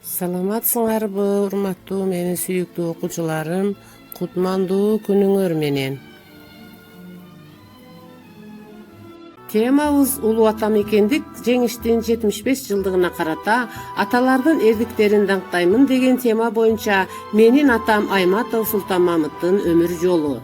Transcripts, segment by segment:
Саламатсыңарбы, урматтуу менин сүйүктүү окуучуларым, кутмандуу күнүңөр менен. Темабыз улуу ата мекендик жеңиштин 75 жылдыгына карата аталардын эрдиктерин даңктаймын деген тема боюнча менин атам Айматов Султанмамыттын өмүр жолу.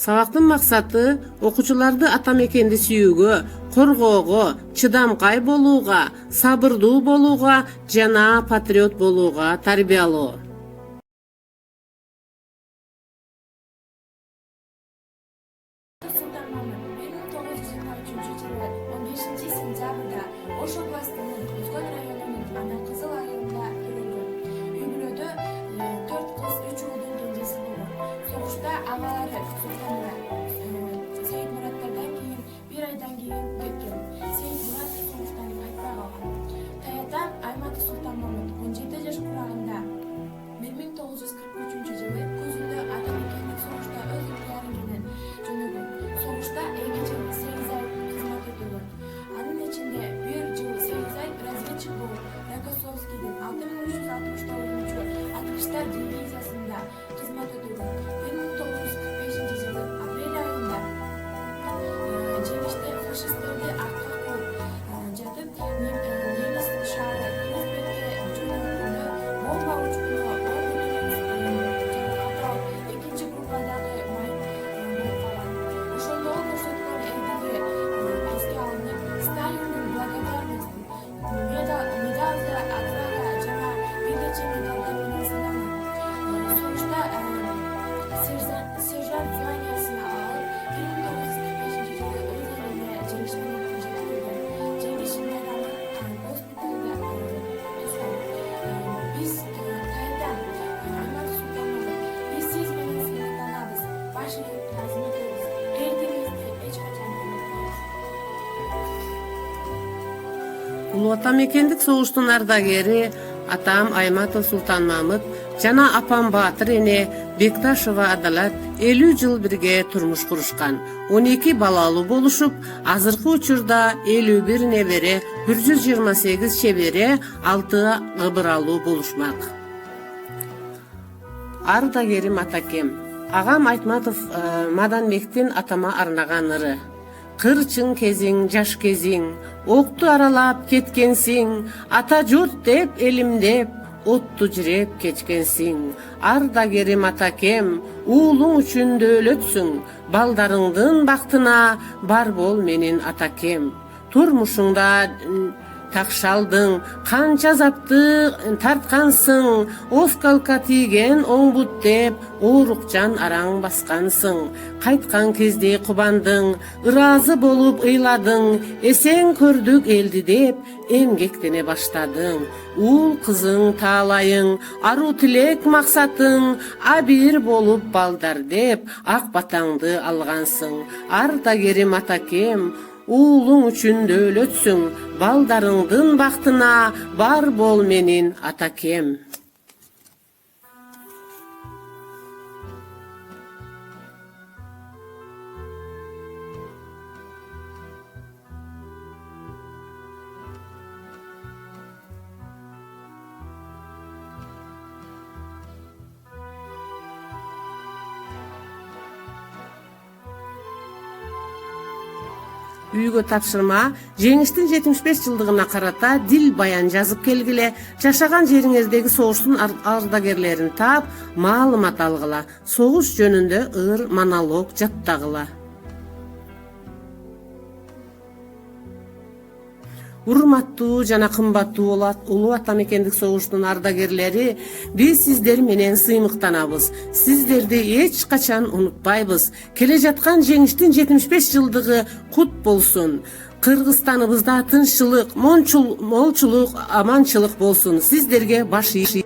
Сабактын максаты окуучуларды ата мекенди сүйүүгө, коргоого, чыдамкай болууга, сабырдуу болууга жана патриот болууга тарбиялоо. Султанмамыт 1923 жылы 15 сентябрда Ош областынын Көзгөл районунун Ана Кызыл айылында төрөлгөн. Үй бүлөдө 4 кыз 3 уулдун кенжеси болгон. Согушта агалары Султанова Сейит Мураттардан кийин бир айдан кийин кеткен. Сейит Мурат согуштан кайтпай калган. Таятам Айматов Султанмамыт 17 жаш курагында 1943 жылы көзүндө ата мекендик согушта өз ыктыяры менен жөнөгөн. Согушта 2 жыл 8 ай кызмат өтөгөн. Анын ичинде 1 жыл 8 ай разведчик болуп, Рокоссовскийдин 6369-чу аткычтар дивизиясында кызмат өтөгөн. 1945 жылы апрель айында жеңиште фашисттерди артка коюп жатып, немис шаары Кресбекке жөнөткөндө бомба учкуну экинчи группадагы майып болуп калган. Ошондо ол көрсөткөн эрдиги эске алынып, Сталиндин благодарность медалды отвага жана бир нече медалдар менен сыйланган. Согушта сержант званиясына алып, 1945 жылы өз элине жеңиш менен жеткирилген. Жеңиш майданын госпиталда түзгөн. Биз Таятам Айматов Султанмамыт, биз сиз менен сыймыктанабыз, баш ийип таазим этебиз. Эрдигиңизди эч качан унутпайбыз. Улуу ата мекендик согуштун ардагери атам Айматов Султанмамыт жана апам Баатыр эне Бекташева Адалат 50 жыл бирге турмуш курушкан. 12 балалуу болушуп, азыркы учурда 51 небере, 128 чебере, 6 ыбыралуу болушмак. Ардагерим атакем. Агам Айтматов Маданбектин атама арнаган ыры. Кырчың кезиң, жаш кезиң, окту аралап кеткенсиң, ата журт деп элимдеп, отту жиреп кечкенсиң. Ардагерим атакем, уулуң үчүн дөөлөтсүң, балдарыңдын бактына бар бол менин атакем. Турмушуңда такшалдың, канча запты тарткансың, оскалка тийген оңбут деп, оорукчан араң баскансың. Кайткан кезде кубандың, ыраазы болуп ыйладың, эсен көрдүк элди деп, эмгектене баштадың. Уул кызың таалайың, аруу тилек максатың, абийир болуп балдар деп, ак батаңды алгансың. Ардагерим атакем, уулуң үчүн дөөлөтсүң, балдарыңдын бактына бар бол менин атакем. Үйгө тапшырма жеңиштин 75 жылдыгына карата дил баян жазып келгиле, жашаган жериңиздеги согуштун ардагерлерин таап, маалымат алгыла, согуш жөнүндө ыр монолог жаттагыла. Урматтуу жана кымбаттуу улуу ата мекендик согуштун ардагерлери, биз сиздер менен сыймыктанабыз. Сиздерди эч качан унутпайбыз. Келе жаткан жеңиштин 75 жылдыгы кут болсун. Кыргызстаныбызда тынччылык, молчулук, аманчылык болсун. Сиздерге баш ийиши